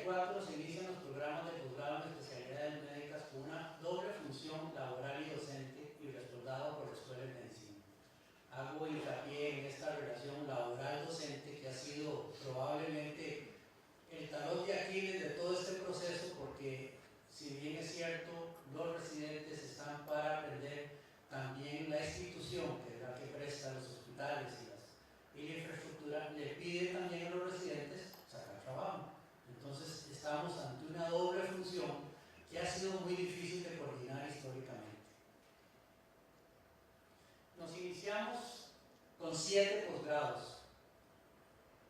94 se inician los programas de posgrado en especialidades médicas con una doble función laboral y docente y respaldado por la Escuela de Medicina. Hago hincapié en esta relación laboral-docente que ha sido probablemente el talón de Aquiles de todo este proceso, porque si bien es cierto, los residentes están para aprender, también la institución, que es la que presta los hospitales y la infraestructura, le pide también a los residentes sacar trabajo. Entonces estamos ante una doble función que ha sido muy difícil de coordinar históricamente. Nos iniciamos con 7 posgrados,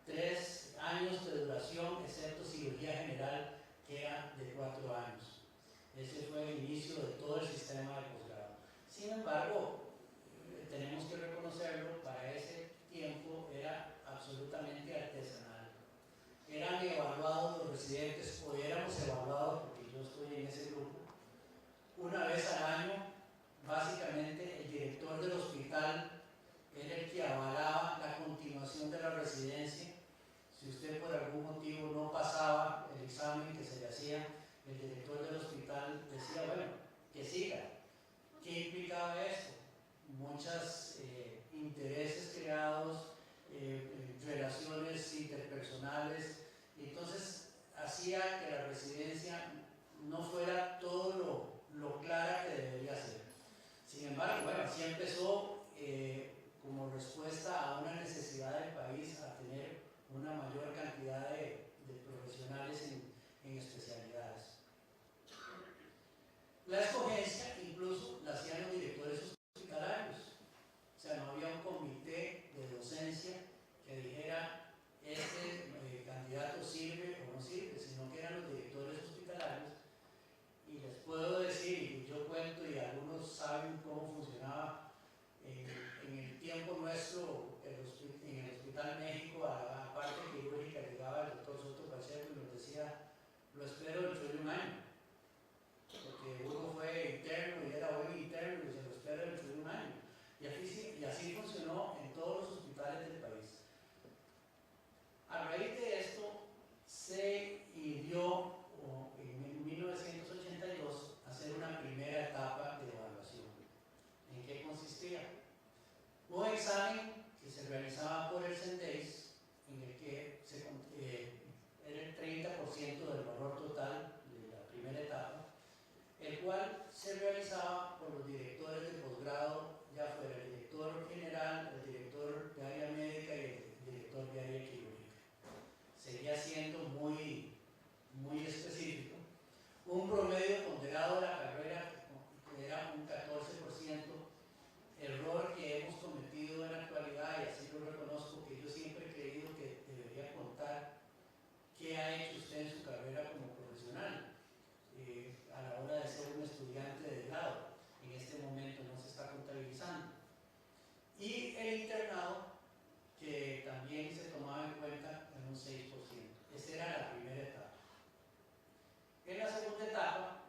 3 años de duración, excepto cirugía general, que era de 4 años. Ese fue el inicio de todo el sistema de posgrado. Sin embargo, tenemos que reconocerlo, para ese tiempo era absolutamente artesanal. Eran evaluados los residentes, o éramos evaluados, porque yo estoy en ese grupo, una vez al año. Básicamente el director del hospital era el que avalaba la continuación de la residencia. Si usted por algún motivo no pasaba el examen que se le hacía, el director del hospital decía, bueno, que siga. ¿Qué implicaba esto? Muchos intereses creados, relaciones interpersonales, y entonces hacía que la residencia no fuera todo lo clara que debería ser. Sin embargo, bueno, así empezó como respuesta a una necesidad del país a tener una mayor cantidad de profesionales en especialidades. La escogencia incluso la hacían los directores hospitalarios. O sea, no había un comité de docencia que dijera este candidato sirve o no sirve, sino que eran los directores hospitalarios. Y les puedo decir, y yo cuento, y algunos saben cómo funcionaba en el tiempo nuestro, en el Hospital México, a la parte quirúrgica llegaba el doctor Soto Pacheco y nos decía, lo espero dentro de un año, porque uno fue interno y era buen interno y se lo espera dentro de un año. Y así funcionó en todos los hospitales del país. A raíz de esto se dio en 1982 hacer una primera etapa de evaluación. ¿En qué consistía? Un examen que se realizaba por el CENDEIS, en el que era el 30% del valor total de la primera etapa, el cual se realizaba por los directores de posgrado, ya fuera el director general, el director de área médica y el director de área quirúrgica. Seguía siendo muy específico. Un promedio ponderado de la carrera que era un 14%, error que hemos cometido en la actualidad, y así lo reconozco, que yo siempre he creído que debería contar qué ha hecho usted en su carrera como profesional. A la hora de ser un estudiante de grado, en este momento no se está contabilizando. Y el internado, que también se tomaba en cuenta en un 6%. Esa era la primera etapa. En la segunda etapa,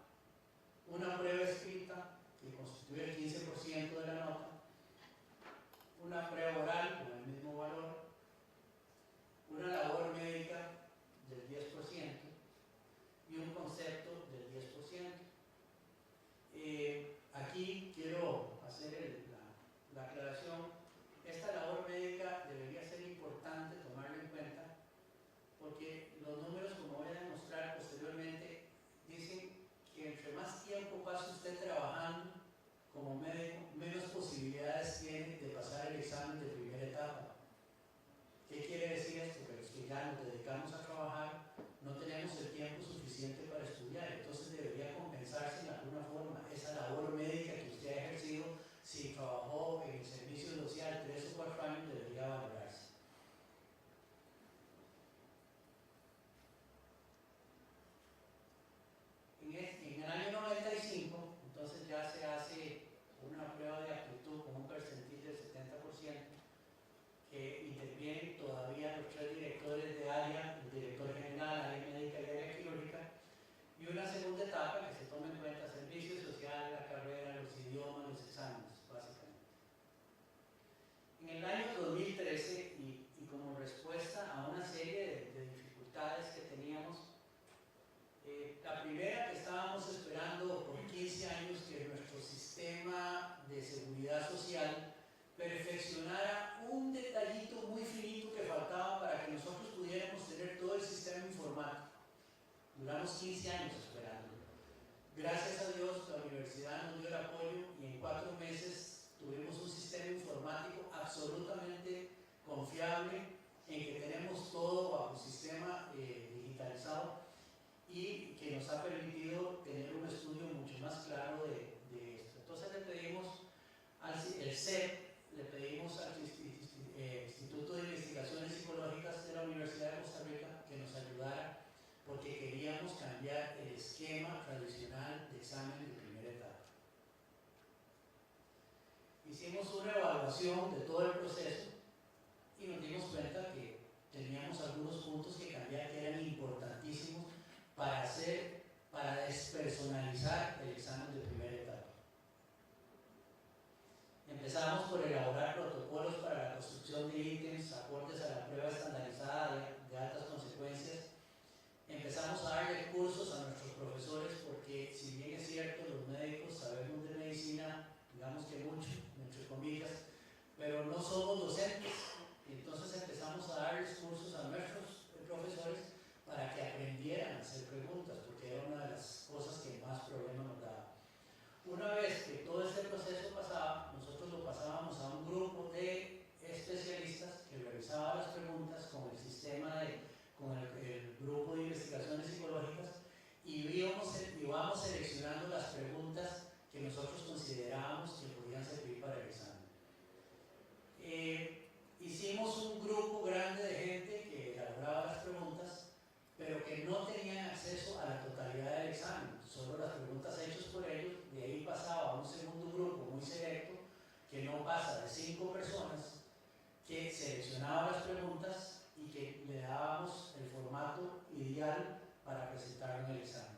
una prueba escrita que constituye el 15% de la nota, una prueba oral con el mismo valor, una labor médica del 10% y un concepto del 10%. Aquí quiero hacer la aclaración. Esta labor médica debería ser importante tomarla en cuenta, porque los números, como voy a demostrar posteriormente, dicen que entre más tiempo pasa usted trabajando como médico, menos posibilidades tiene de pasar el examen de primera etapa. ¿Qué quiere decir esto? Que los que ya nos dedicamos a trabajar no tenemos el tiempo suficiente para estudiar, entonces debería compensarse en alguna forma esa labor médica que usted ha ejercido. Si trabajó en el servicio social 3 o 4 años, debería valorarse. En el año 95, entonces ya se hace una prueba de aptitud con un percentil del 70%, que intervienen todavía los 3 directores de área, el director general, área médica y área quirúrgica, y una segunda etapa que se toma en cuenta servicio social, la carrera, los idiomas, los exámenes, básicamente. duramos 15 años esperando. Gracias a Dios la universidad nos dio el apoyo y en 4 meses tuvimos un sistema informático absolutamente confiable en que tenemos todo bajo sistema digitalizado y que nos ha permitido tener un estudio mucho más claro de esto. Entonces le pedimos al CEP, le pedimos al Instituto de Investigaciones Psicológicas de la Universidad de Costa Rica que nos ayudara porque queríamos cambiar el esquema tradicional de examen de primera etapa. Hicimos una evaluación de todo el proceso y nos dimos cuenta que teníamos algunos puntos que cambiar que eran importantísimos para despersonalizar el examen de primera etapa. Empezamos por elaborar protocolos para la construcción de ítems acordes a la prueba estandarizada de altas consecuencias. Empezamos a darle cursos a nuestros profesores porque, si bien es cierto, los médicos sabemos de medicina, digamos que mucho, entre comillas, pero no somos docentes. Entonces empezamos a darles cursos a nuestros profesores para que aprendieran a hacer preguntas, porque era una de las cosas que más problemas nos daba. Una vez que todo este proceso pasaba, nosotros lo pasábamos a un grupo de especialistas que revisaba las preguntas con el sistema con el grupo de investigaciones psicológicas y íbamos seleccionando las preguntas que nosotros considerábamos que podían servir para el examen. Hicimos un grupo grande de gente que elaboraba las preguntas, pero que no tenían acceso a la totalidad del examen, solo las preguntas hechas por ellos. De ahí pasaba a un segundo grupo muy selecto, que no pasa de 5 personas, que seleccionaba las preguntas y que le dábamos el formato ideal para presentarlo en el examen.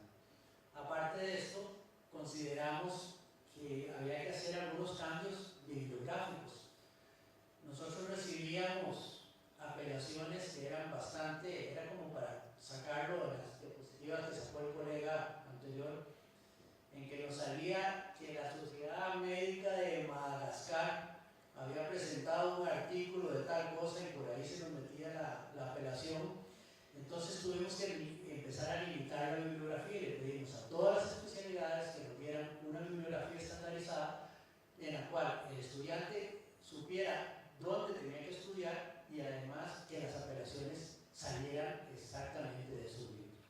Aparte de esto, consideramos que había que hacer algunos cambios bibliográficos. Nosotros recibíamos apelaciones que eran era como para sacarlo de las diapositivas que sacó el colega anterior, en que nos salía que la Sociedad Médica de Madagascar había presentado un artículo de tal cosa y por ahí se nos metía la apelación. Entonces tuvimos que empezar a limitar la bibliografía y le pedimos a todas las especialidades que nos dieran una bibliografía estandarizada en la cual el estudiante supiera dónde tenía que estudiar y además que las apelaciones salieran exactamente de esos libros.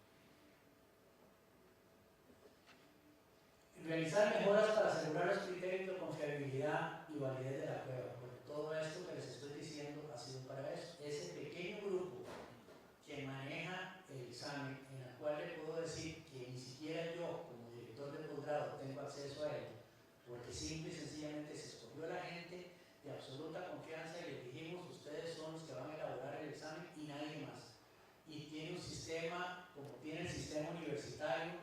Realizar mejoras para asegurar los criterios de confiabilidad y validez de la prueba, porque todo esto que les estoy diciendo ha sido para eso. Ese pequeño grupo que maneja el examen, en el cual le puedo decir que ni siquiera yo, como director de posgrado, tengo acceso a él, porque simple y sencillamente se escogió a la gente de absoluta confianza y les dijimos, ustedes son los que van a elaborar el examen y nadie más. Y tiene un sistema, como tiene el sistema universitario,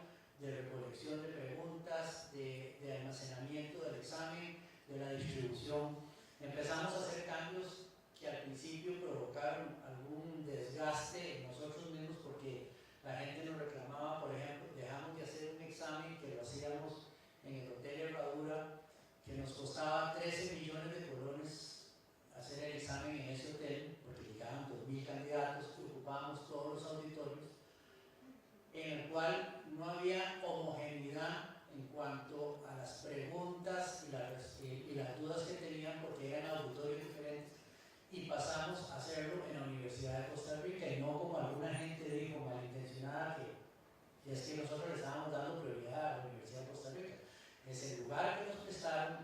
de recolección de preguntas, de almacenamiento del examen, de la distribución. Empezamos a hacer cambios que al principio provocaron algún desgaste en nosotros mismos porque la gente nos reclamaba, por ejemplo, dejamos de hacer un examen que lo hacíamos en el Hotel Herradura, que nos costaba 13 millones de colones hacer el examen en ese hotel, porque llegaban 2.000 candidatos que ocupábamos todos los auditorios, en el cual no había homogeneidad en cuanto a las preguntas y las dudas que tenían porque eran auditorios diferentes, y pasamos a hacerlo en la Universidad de Costa Rica y no como alguna gente dijo malintencionada que es que nosotros le estábamos dando prioridad a la Universidad de Costa Rica. Es el lugar que nos prestaron,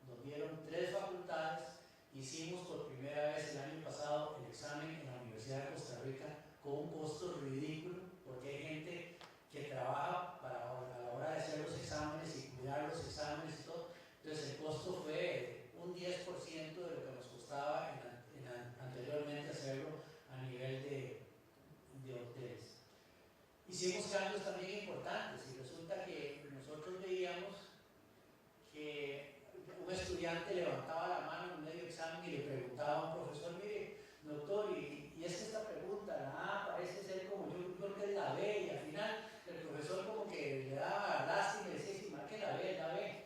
nos dieron 3 facultades, hicimos por primera vez el año pasado el examen en la Universidad de Costa Rica con un costo ridículo, porque hay gente que trabaja a la hora de hacer los exámenes y cuidar los exámenes y todo. Entonces el costo fue un 10% de lo que nos costaba anteriormente hacerlo a nivel de hoteles. Hicimos cambios también importantes y resulta que nosotros veíamos que un estudiante levantaba la mano en medio examen y le preguntaba a un profesor, mire, doctor, y es que esta pregunta, la A parece ser como yo creo que es la B, y al final el profesor como que le daba lástima y le decía, sí, marque la B, la B.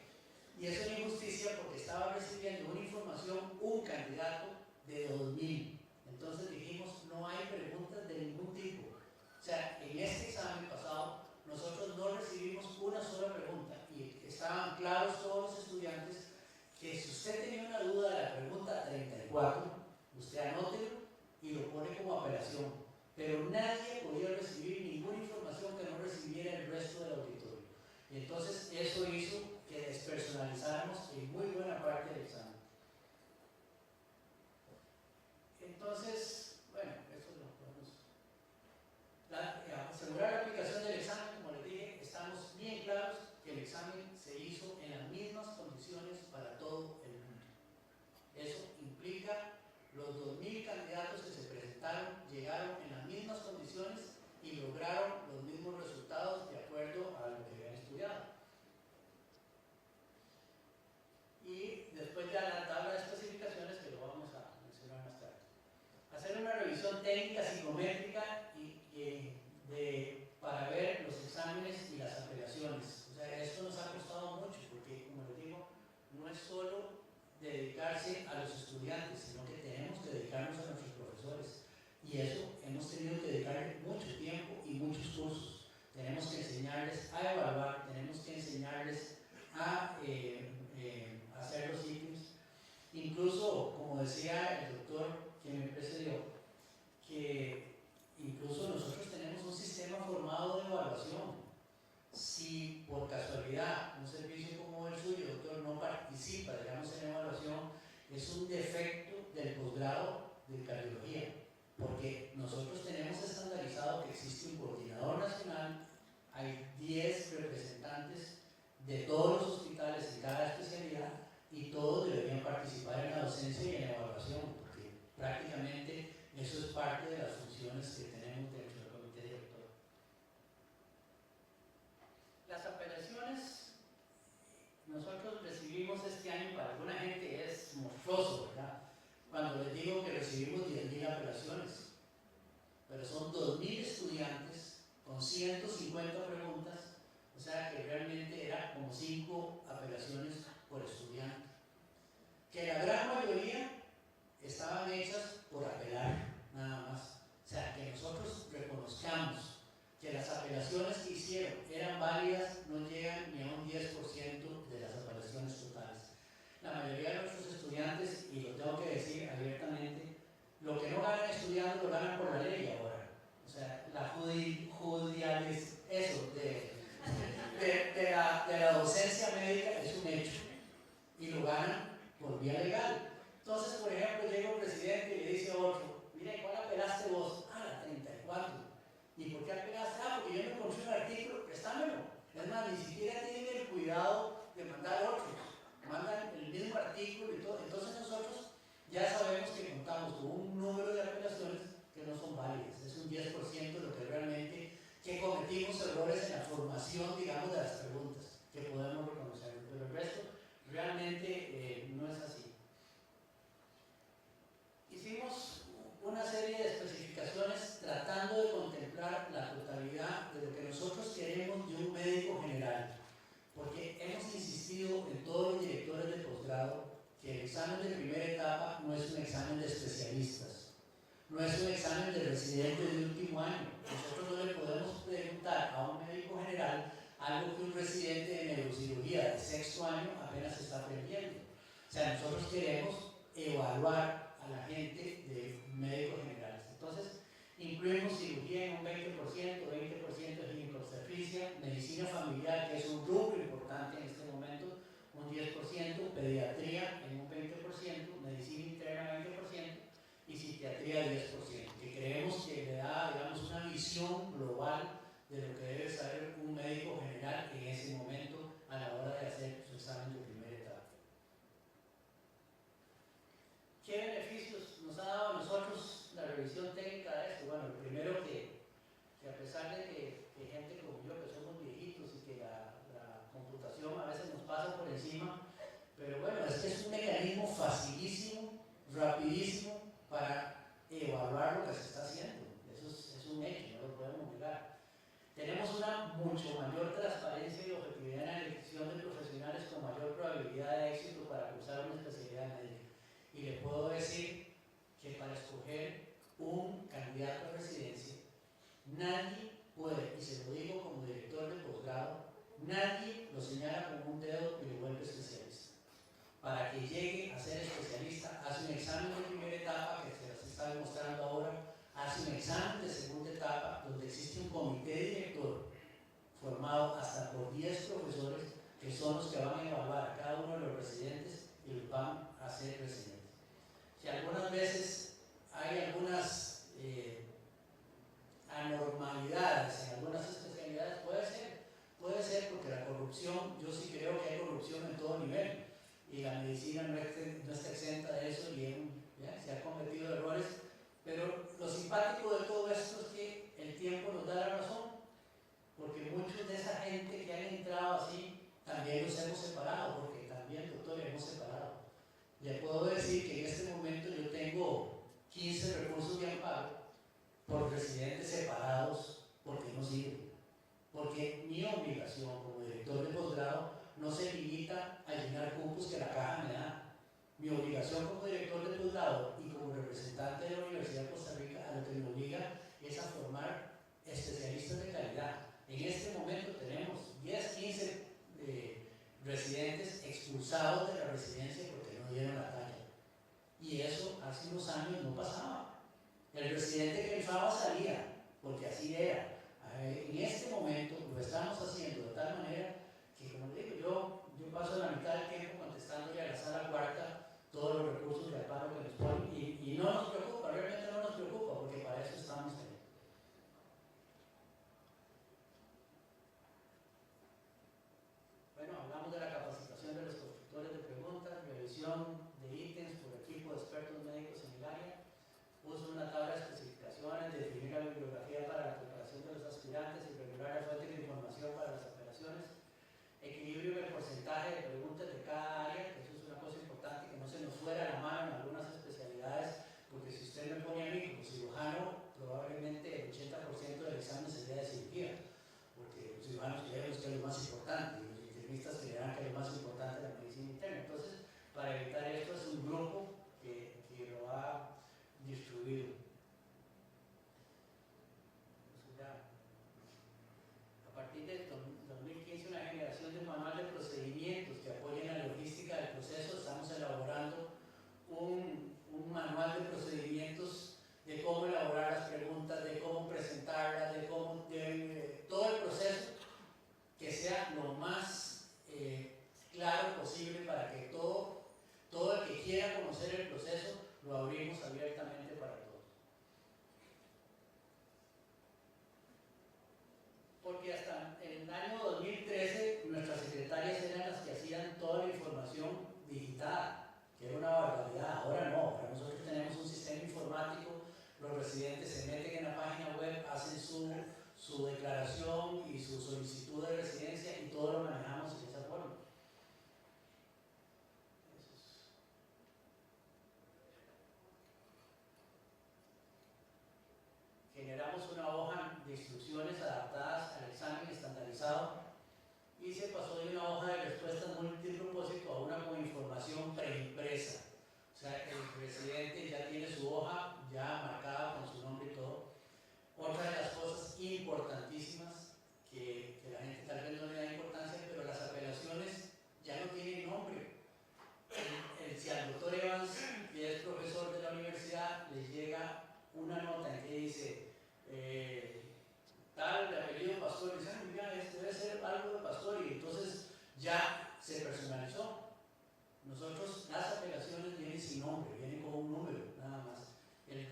Y eso es una injusticia porque estaba recibiendo una información un candidato de 2000. Entonces dijimos, no hay preguntas de ningún tipo. O sea, en este examen pasado 34, usted anótelo y lo pone como apelación. Pero nadie podía recibir ninguna información que no recibiera el resto del auditorio. Y entonces eso hizo que despersonalizáramos en muy buena parte del examen. Entonces, bueno, eso lo podemos. Asegurar la aplicación del examen, como les dije, estamos bien claros que el examen se hizo en las mismas condiciones para todo el mundo. Eso implica los 2000 candidatos que se presentaron llegaron en las mismas condiciones y lograron los mismos resultados de acuerdo a lo que habían estudiado. Y después ya la tabla de especificaciones, que lo vamos a mencionar más tarde. Hacer una revisión técnica psicométrica para ver los exámenes y las apelaciones. O sea, esto nos ha costado mucho porque, como les digo, no es solo dedicarse a los estudiantes, sino que tenemos que dedicarnos a nuestros profesores. Y eso hemos tenido que dedicarle mucho tiempo y muchos cursos. Tenemos que enseñarles a evaluar, tenemos que enseñarles a hacer los sitios. Incluso, como decía el doctor que me precedió, que incluso nosotros tenemos un sistema formado de evaluación. Si por casualidad un servicio como el suyo, doctor, no participa, digamos, en evaluación, es un defecto del posgrado de cardiología, porque nosotros tenemos estandarizado que existe un coordinador nacional, hay 10 representantes de todos los hospitales en cada especialidad y todos deberían participar en la docencia y en la evaluación, porque prácticamente eso es parte de las funciones que tenemos dentro del comité director. Las apelaciones, nosotros recibimos este año, para alguna gente es monstruoso, ¿verdad? Cuando les digo que recibimos 10.000 apelaciones, pero son 2.000 estudiantes con 150 preguntas, o sea que realmente era como 5 apelaciones por estudiante, que la gran mayoría estaban hechas por apelar, nada más. O sea, que nosotros reconozcamos que las apelaciones que hicieron eran válidas, no llegan ni a un 10% de las apelaciones totales. La mayoría de nuestros estudiantes, y lo tengo que decir abiertamente, lo que no ganan estudiando lo ganan por la ley ahora. O sea, la eso de la docencia médica es un hecho y lo ganan por vía legal. Entonces, por ejemplo, llega un presidente y le dice a otro, mire, ¿cuál apelaste vos? Ah, la 34. ¿Y por qué apelaste? Ah, porque yo me encontré un artículo, préstamelo. Es más, ni siquiera tienen el cuidado de mandar otro. Mandan el mismo artículo y todo. Entonces nosotros ya sabemos que contamos con un número de apelaciones que no son válidas. Es un 10% de lo que realmente, que cometimos errores en la formación, digamos, de las preguntas, que podemos reconocer. Pero el resto realmente no es así. Hicimos una serie de especificaciones tratando de contemplar la totalidad de lo que nosotros queremos de un médico general, porque hemos insistido en todos los directores de posgrado que el examen de primera etapa no es un examen de especialistas, no es un examen de residente de último año. Nosotros no le podemos preguntar a un médico general algo que un residente de neurocirugía de sexto año apenas está aprendiendo. O sea, nosotros queremos evaluar a la gente de médicos generales. Entonces, incluimos cirugía en un 20%, 20% de ginecobstetricia, medicina familiar, que es un rubro importante en este momento, un 10%, pediatría en un 20%, medicina interna 20% y psiquiatría 10%, que creemos que le da, digamos, una visión global de lo que debe saber un médico general en ese momento a la hora de hacer su examen de primera etapa. ¿Qué beneficios nos ha dado a nosotros la revisión técnica de esto? Bueno, lo primero que a pesar de que gente como yo, que somos viejitos y que la computación a veces nos pasa por encima, pero bueno, es que es un mecanismo facilísimo, rapidísimo para evaluar lo que se está haciendo. Eso es un hecho, no lo podemos negar. Tenemos una mucho mayor transparencia y objetividad en la elección de profesionales con mayor probabilidad de éxito para cursar una especialidad médica. Y le puedo decir que para escoger un candidato a residencia, nadie puede, y se lo digo como director de posgrado, nadie lo señala con un dedo y lo vuelve especialista. para que llegue a ser especialista, hace un examen de primera etapa, que se las está demostrando ahora, hace un examen de segunda etapa, donde existe un comité director formado hasta por 10 profesores, que son los que van a evaluar a cada uno de los residentes y los van a hacer residentes. Si algunas veces hay algunas anormalidades en algunas especialidades, puede ser porque la corrupción, yo sí creo que hay corrupción en todo nivel, y la medicina no está exenta de eso, y se han cometido errores, pero lo simpático de todo esto es que el tiempo nos da la razón, porque muchos de esa gente que han entrado así, también los hemos separado, porque también, doctor, hemos separado. Le puedo decir que en este momento yo tengo 15 recursos de amparo por residentes separados, porque no sirven. Porque mi obligación como director de posgrado no se limita a llenar cupos que la caja me da. Mi obligación como director de posgrado y como representante de la Universidad de Costa Rica, a lo que me obliga es a formar especialistas de calidad. En este momento tenemos 10, 15 residentes expulsados de la residencia porque no dieron la talla. Y eso hace unos años no pasaba. El residente que entraba salía, porque así era. En este momento lo estamos haciendo de tal manera que, como le digo, yo paso la mitad del tiempo contestándole a la sala cuarta todos los recursos de amparo que nos ponen, y no nos preocupa, realmente no nos preocupa, porque para eso estamos ahí. Bueno, hablamos de la capacitación de los constructores de preguntas, revisión de ítems por equipo de expertos médicos en el área, uso de una tabla de especificaciones, definir la bibliografía para la preparación de los aspirantes y regular las fuentes de información para las operaciones, equilibrio del porcentaje de preguntas de cada área, que eso es una cosa importante, que no se nos fuera la mano en algunas especialidades, porque si usted me pone a mí como cirujano, probablemente el 80% del examen sería de cirugía, porque los cirujanos creemos que es lo más importante, y los internistas creerán que es lo más importante de la medicina interna. Entonces, para evitar esto, es un grupo que lo ha distribuido. A partir del 2015, una generación de un manual de procedimientos que apoyen la logística del proceso. Estamos elaborando un manual de procedimientos de cómo elaborar las preguntas, de cómo presentarlas, de cómo todo el proceso, que sea lo más claro posible para que todo el que quiera conocer el proceso lo abrimos abiertamente para todos. Porque hasta el año 2013 nuestras secretarias eran las que hacían toda la información digitada, que era una barbaridad. Ahora no, ahora nosotros tenemos un sistema informático, los residentes se meten en la página web, hacen su declaración y su solicitud de residencia, y todo lo manejamos en esa forma. Generamos una hoja de instrucciones adaptadas al examen estandarizado, y se pasó de una hoja de respuestas multipropósito a una con información preimpresa. O sea, el residente ya tiene su hoja ya marcada con su nombre y todo. Otra de las cosas importantísimas que la gente tal vez no le da importancia, pero las apelaciones ya no tienen nombre. Si al doctor Evans, que es profesor de la universidad, les llega una nota en que dice tal de apellido Pastor, y dicen, mira, este debe ser algo de Pastor, y entonces ya se personalizó. Nosotros, las apelaciones vienen sin nombre, vienen con un número, nada más. El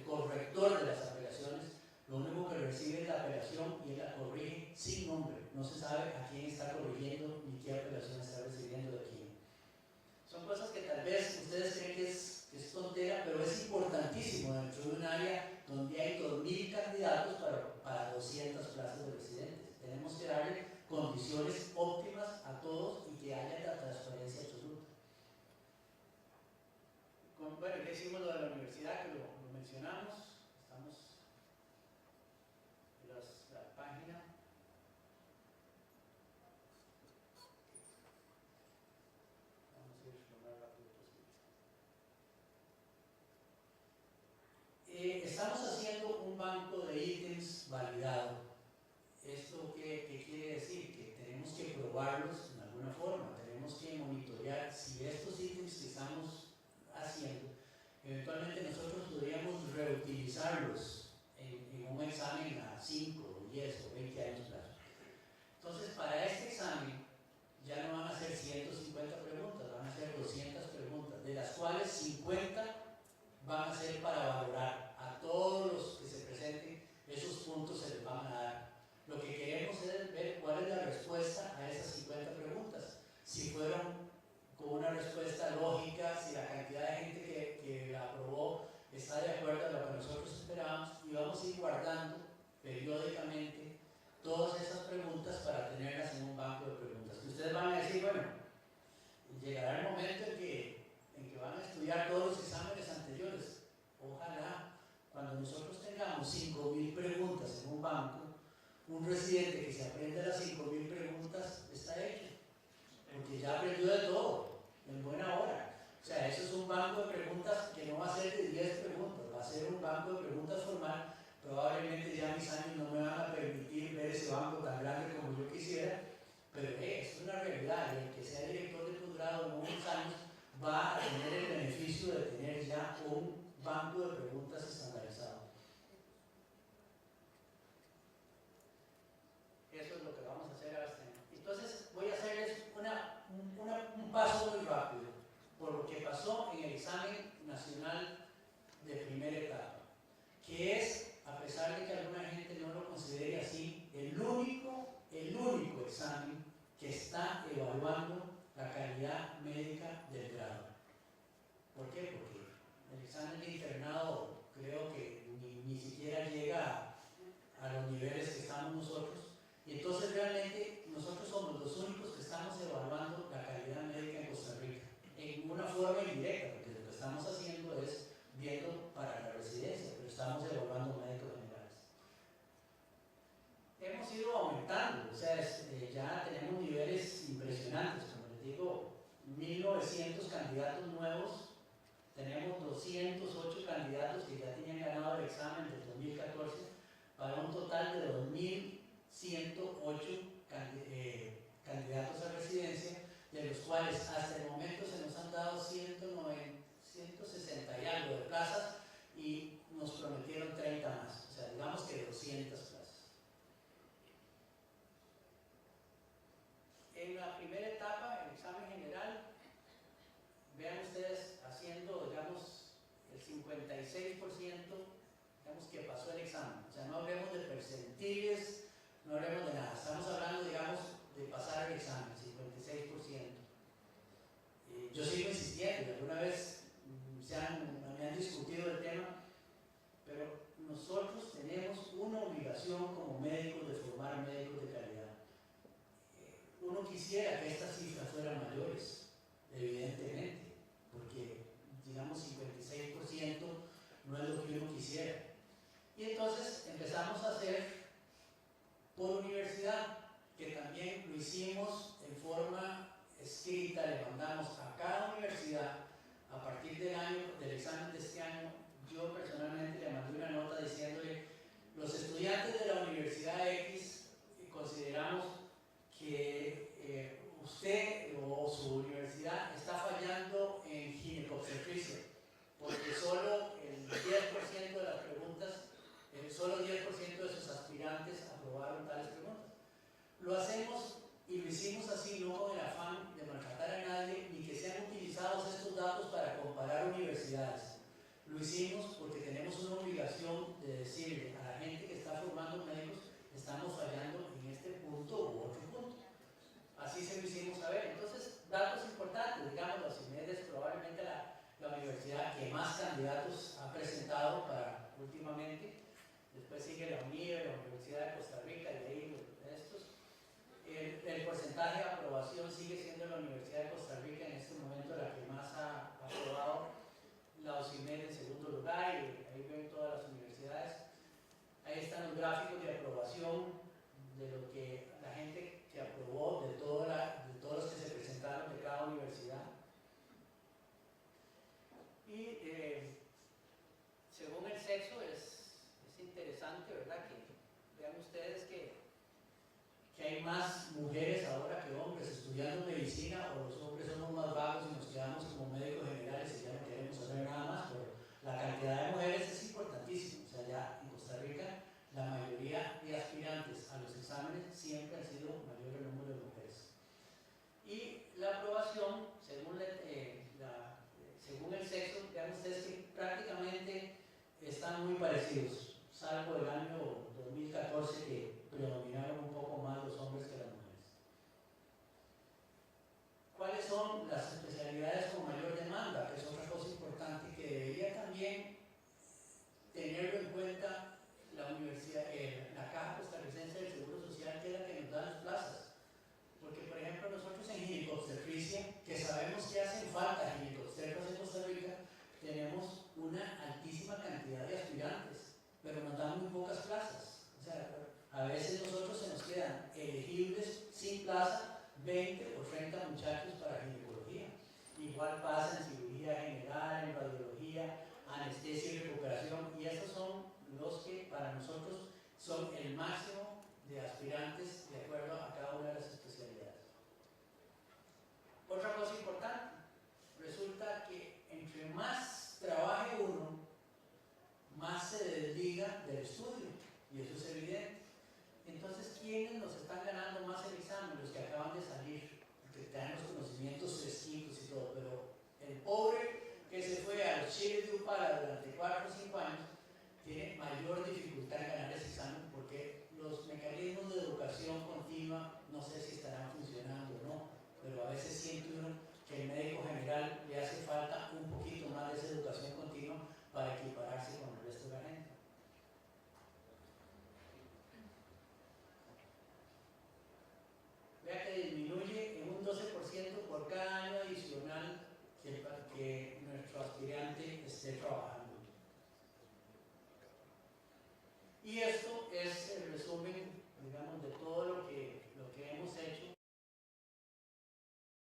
corrector de las apelaciones, lo único que recibe es la apelación, y él la corrige sin nombre. No se sabe a quién está corrigiendo ni qué apelación está recibiendo de quién. Son cosas que tal vez ustedes creen que es tontera, pero es importantísimo dentro de un área donde hay 2.000 candidatos para 200 plazas de residentes. Tenemos que darle condiciones óptimas a todos y que haya la transparencia absoluta. Bueno, ya hicimos lo de la universidad, que lo mencionamos. Estamos en la página. Vamos a ir lo más rápido posible. Estamos haciendo un banco de ítems validado. ¿Esto qué quiere decir? Que tenemos que probarlos en alguna forma. 5, 10 o 20 años plazo. Entonces, para este examen ya no van a ser 150 preguntas, van a ser 200 preguntas, de las cuales 50 van a ser para valorar a todos los que se presenten, esos puntos se les van a dar. Lo que queremos es ver cuál es la respuesta a esas 50 preguntas, si fueron con una respuesta lógica, si la cantidad de gente que la aprobó está de acuerdo a lo que nosotros esperábamos, y vamos a ir guardando periódicamente todas esas preguntas para tenerlas en un banco de preguntas. Que ustedes van a decir, bueno, llegará el momento en que van a estudiar todos los exámenes anteriores. Ojalá, cuando nosotros tengamos 5.000 preguntas en un banco, un residente que se aprende las 5.000 preguntas está hecho, porque ya aprendió de todo, en buena hora. O sea, eso es un banco de preguntas que no va a ser de 10 preguntas, va a ser un banco de preguntas formal. Probablemente ya mis años no me van a permitir ver ese banco tan grande como yo quisiera, pero es una realidad, y el que sea director de posgrado en unos años va a tener el beneficio de tener ya un banco de preguntas estandarizado. Eso es lo que vamos a hacer ahora. Entonces voy a hacerles un paso muy rápido por lo que pasó en el examen nacional de primera etapa, que es, a pesar de que alguna gente no lo considere así, el único examen que está evaluando la calidad médica del grado. ¿Por qué? Porque el examen de internado creo que ni siquiera llega a los niveles que estamos nosotros, y entonces realmente nosotros somos los únicos que estamos evaluando la calidad médica en Costa Rica, en una forma indirecta, porque lo que estamos haciendo es viendo para la residencia, pero estamos evaluando médicos generales. Hemos ido aumentando, o sea, ya tenemos niveles impresionantes, como les digo, 1.900 candidatos nuevos, tenemos 208 candidatos que ya tenían ganado el examen del 2014, para un total de 2.108 candidatos a residencia, de los cuales hasta el momento se nos han dado 160 y algo de plazas, y nos prometieron 30 más, o sea, digamos que 200 plazas. En la primera etapa, el examen general, vean ustedes haciendo, digamos, el 56%, digamos, que pasó el examen. O sea, no hablemos de percentiles, no hablemos de nada. Estamos hablando, digamos, de pasar el examen, 56%. Yo sigo insistiendo, alguna vez me han discutido el tema, pero nosotros tenemos una obligación como médicos de formar médicos de calidad. Uno quisiera que estas cifras fueran mayores, evidentemente, porque, digamos, 56% no es lo que uno quisiera. Y entonces empezamos a hacer por universidad, que también lo hicimos en forma escrita, le mandamos a cada universidad, a partir del examen de este año, yo personalmente le mandé una nota diciéndole: los estudiantes de la Universidad X consideramos que usted o su universidad está fallando en ginecobstetricia, porque solo el 10% de las preguntas, solo 10% de sus aspirantes aprobaron tales preguntas. Lo hacemos y lo hicimos así, no con el afán de maltratar a nadie, ni que sean utilizados estos datos para comparar universidades. Lo hicimos porque tenemos una obligación de decirle a la gente que está formando médicos: estamos fallando en este punto u otro punto. Así se lo hicimos saber. Entonces, datos importantes, digamos, la CIMED es probablemente la universidad que más candidatos ha presentado para últimamente. Después sigue la UNIVE, la Universidad de Costa Rica, y ahí estos. El porcentaje de aprobación sigue siendo la Universidad de Costa Rica en este momento la que más ha aprobado, la UCIMED en segundo lugar, y ahí ven todas las universidades. Ahí están los gráficos de aprobación de lo que la gente que aprobó, de todos los que se presentaron de cada universidad. Y según el sexo es interesante, ¿verdad? Que vean ustedes que hay más mujeres ahora que hombres estudiando medicina, o los hombres somos más vagos y nos quedamos como médicos generales y ya no queremos saber nada más, pero la cantidad de mujeres es importantísima. O sea, ya en Costa Rica la mayoría cantidad de aspirantes a los exámenes siempre ha sido mayor el número de mujeres. Y la aprobación, según el sexo, vean ustedes que prácticamente están muy parecidos, salvo el año 2014 que predominaron un poco más los hombres que las mujeres. ¿Cuáles son las especialidades con mayor demanda? Que es otra cosa importante que debería también tenerlo en cuenta la universidad, la Caja Costarricense del Seguro Social, que es la que nos da las plazas. Porque, por ejemplo, nosotros en ginecobstetricia, que sabemos que hacen falta ginecobstetras en Costa Rica, tenemos una altísima cantidad de aspirantes, pero nos dan muy pocas plazas. O sea, a veces nosotros se nos quedan elegibles sin plaza 20 o 30 muchachos para ginecología. Igual pasa en cirugía general, en radiología, anestesia y recuperación, y esos son los que para nosotros son el máximo de aspirantes de acuerdo a cada una de las especialidades. Otra cosa importante, resulta que entre más trabaje uno, más se desliga del estudio, y eso es evidente. Entonces, ¿quiénes nos están ganando más el examen? Los que acaban de salir, que tienen los conocimientos fresquitos y todo, pero el pobre que se fue a los chiles de Upala durante 4 o 5 años tiene mayor dificultad en ganar ese examen porque los mecanismos de educación continua no sé si estarán funcionando o no, pero a veces siente uno que el médico general le hace falta un poquito más de esa educación continua para equipararse con el resto de la gente. Vea que disminuye en un 12% por cada año adicional que nuestro aspirante esté trabajando. Y esto